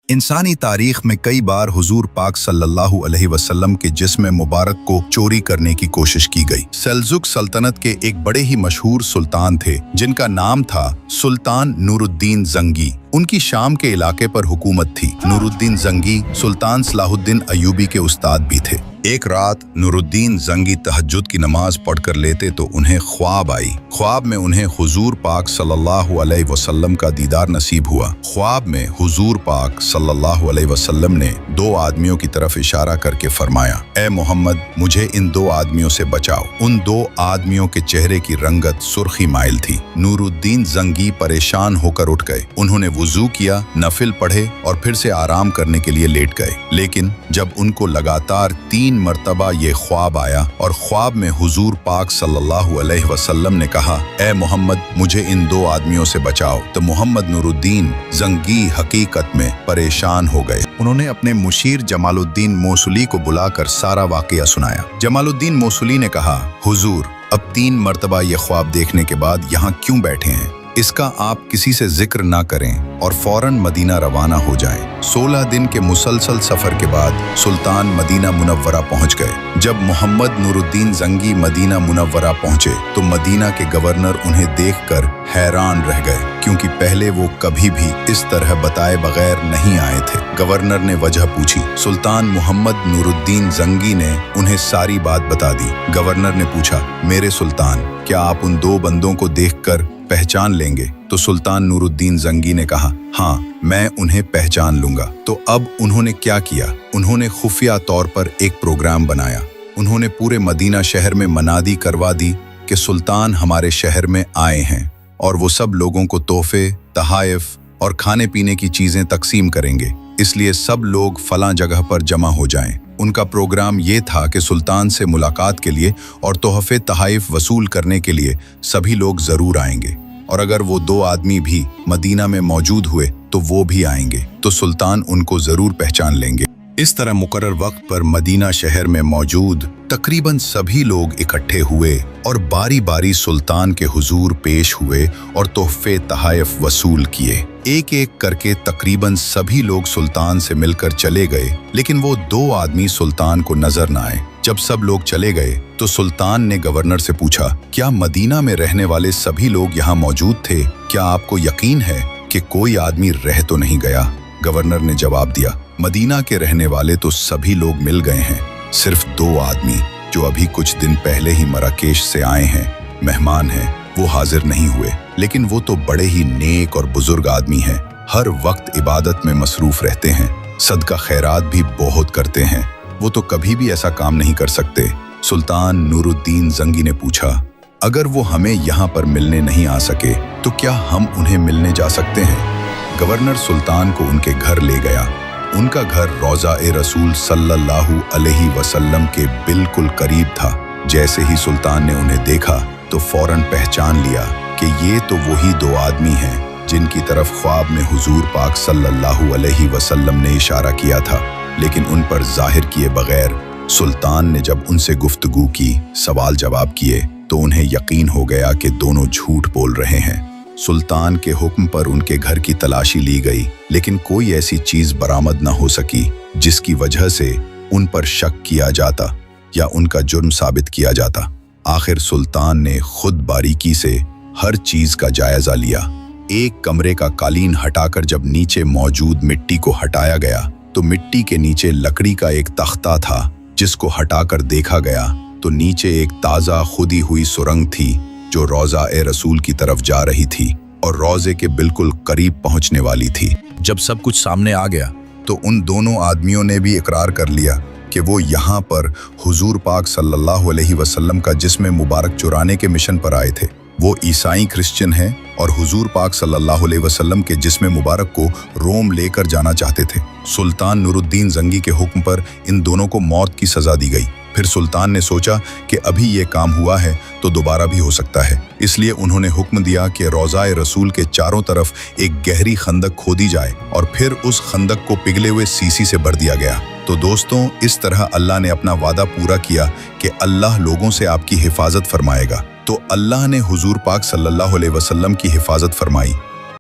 इंसानी तारीख में कई बार हुजूर पाक सल्लल्लाहु अलैहि वसल्लम के जिस्म मुबारक को चोरी करने की कोशिश की गई। सेल्जुक सल्तनत के एक बड़े ही मशहूर सुल्तान थे जिनका नाम था सुल्तान नूरुद्दीन जंगी। उनकी शाम के इलाके पर हुकूमत थी। नूरुद्दीन जंगी सुल्तान सलाहुद्दीन अयूबी के उस्ताद भी थे। एक रात नूरुद्दीन जंगी तहज्जुद की नमाज पढ़कर लेते तो उन्हें ख्वाब आई। ख्वाब में उन्हें हुजूर पाक सल्लल्लाहु अलैहि वसल्लम का दीदार नसीब हुआ। ख्वाब में हुजूर पाक सल्लल्लाहु अलैहि वसल्लम ने दो आदमियों की तरफ इशारा करके फरमाया, ए मोहम्मद, मुझे इन दो आदमियों से बचाओ। उन दो आदमियों के चेहरे की रंगत सुर्खी माइल थी। नूरुद्दीन जंगी परेशान होकर उठ गए। उन्होंने वुजू किया, नफिल पढ़े और फिर से आराम करने के लिए लेट गए। लेकिन जब उनको लगातार 3 मर्तबा ये ख्वाब आया और ख्वाब में हुजूर पाक सल्लल्लाहु अलैहि वसल्लम ने कहा, ए मोहम्मद, मुझे इन दो आदमियों से बचाओ, तो मोहम्मद नूरुद्दीन जंगी हकीकत में परेशान हो गए। उन्होंने अपने मुशीर जमालुद्दीन मौसुली को बुलाकर सारा वाकया सुनाया। जमालुद्दीन मौसुली ने कहा, हुजूर, अब 3 मर्तबा ये ख्वाब देखने के बाद यहाँ क्यों बैठे हैं? इसका आप किसी से जिक्र ना करें और फौरन मदीना रवाना हो जाएं। 16 दिन के मुसलसल सफर के बाद सुल्तान मदीना मुनव्वरा पहुंच गए। जब मोहम्मद नूरुद्दीन जंगी मदीना मुनव्वरा पहुंचे तो मदीना के गवर्नर उन्हें देखकर हैरान रह गए, क्योंकि पहले वो कभी भी इस तरह बताए बगैर नहीं आए थे। गवर्नर ने वजह पूछी। सुल्तान मोहम्मद नूरुद्दीन जंगी ने उन्हें सारी बात बता दी। गवर्नर ने पूछा, मेरे सुल्तान, क्या आप उन दो बंदों को देखकर पहचान लेंगे? तो सुल्तान नूरुद्दीन जंगी ने कहा, हाँ, मैं उन्हें पहचान लूंगा। तो अब उन्होंने क्या किया? उन्होंने खुफिया तौर पर एक प्रोग्राम बनाया। उन्होंने पूरे मदीना शहर में मनादी करवा दी कि सुल्तान हमारे शहर में आए हैं और वो सब लोगों को तोहफे, तहाइफ और खाने पीने की चीजें तकसीम करेंगे, इसलिए सब लोग फलां जगह पर जमा हो जाएं। उनका प्रोग्राम ये था कि सुल्तान से मुलाकात के लिए और तोहफे तहाइफ वसूल करने के लिए सभी लोग जरूर आएंगे, और अगर वो 2 आदमी भी मदीना में मौजूद हुए तो वो भी आएंगे, तो सुल्तान उनको जरूर पहचान लेंगे। इस तरह मुकर्रर वक्त पर मदीना शहर में मौजूद तकरीबन सभी लोग इकट्ठे हुए और बारी बारी सुल्तान के हुजूर पेश हुए और तोहफे तहाइफ वसूल किए। एक एक करके तकरीबन सभी लोग सुल्तान से मिलकर चले गए, लेकिन वो 2 आदमी सुल्तान को नजर न आए। जब सब लोग चले गए तो सुल्तान ने गवर्नर से पूछा, क्या मदीना में रहने वाले सभी लोग यहाँ मौजूद थे? क्या आपको यकीन है कि कोई आदमी रह तो नहीं गया? गवर्नर ने जवाब दिया, मदीना के रहने वाले तो सभी लोग मिल गए हैं, सिर्फ 2 आदमी जो अभी कुछ दिन पहले ही मराकेश से आए हैं, मेहमान हैं, वो हाजिर नहीं हुए। लेकिन वो तो बड़े ही नेक और बुजुर्ग आदमी हैं, हर वक्त इबादत में मसरूफ रहते हैं, सदका खैरात भी बहुत करते हैं, वो तो कभी भी ऐसा काम नहीं कर सकते। सुल्तान नूरुद्दीन जंगी ने पूछा, अगर वो हमें यहाँ पर मिलने नहीं आ सके तो क्या हम उन्हें मिलने जा सकते हैं? गवर्नर सुल्तान को उनके घर ले गया। उनका घर रोज़ा-ए-रसूल सल्लल्लाहु अलैहि वसल्लम के बिल्कुल करीब था। जैसे ही सुल्तान ने उन्हें देखा तो फौरन पहचान लिया कि ये तो वही 2 आदमी हैं जिनकी तरफ ख्वाब में हुजूर पाक सल्लल्लाहु अलैहि वसल्लम ने इशारा किया था। लेकिन उन पर जाहिर किए बगैर सुल्तान ने जब उनसे गुफ्तगू की, सवाल जवाब किए, तो उन्हें यकीन हो गया कि दोनों झूठ बोल रहे हैं। सुल्तान के हुक्म पर उनके घर की तलाशी ली गई, लेकिन कोई ऐसी चीज बरामद न हो सकी जिसकी वजह से उन पर शक किया जाता या उनका जुर्म साबित किया जाता। आखिर सुल्तान ने खुद बारीकी से हर चीज का जायजा लिया। एक कमरे का कालीन हटाकर जब नीचे मौजूद मिट्टी को हटाया गया तो मिट्टी के नीचे लकड़ी का एक तख्ता था, जिसको हटाकर देखा गया तो नीचे एक ताज़ा खुदी हुई सुरंग थी जो रोज़ा-ए-रसूल की तरफ जा रही थी और रोज़े के बिल्कुल करीब पहुंचने वाली थी। जब सब कुछ सामने आ गया तो उन दोनों आदमियों ने भी इकरार कर लिया कि वो यहाँ पर हुजूर पाक सल्लल्लाहु अलैहि वसल्लम का जिस्म मुबारक चुराने के मिशन पर आए थे। वो ईसाई क्रिश्चियन हैं और हुजूर पाक सल्लल्लाहु अलैहि वसल्लम के जिस्म मुबारक को रोम लेकर जाना चाहते थे। सुल्तान नूरुद्दीन जंगी के हुक्म पर इन दोनों को मौत की सज़ा दी गई। फिर सुल्तान ने सोचा कि अभी ये काम हुआ है तो दोबारा भी हो सकता है, इसलिए उन्होंने हुक्म दिया कि रोज़ा-ए-रसूल के चारों तरफ एक गहरी खंदक खोदी जाए और फिर उस खंदक को पिघले हुए सीसी से भर दिया गया। तो दोस्तों, इस तरह अल्लाह ने अपना वादा पूरा किया कि अल्लाह लोगों से आपकी हिफाजत फरमाएगा। तो अल्लाह ने हुजूर पाक सल्लल्लाहु अलैहि वसल्लम की हिफाजत फरमाई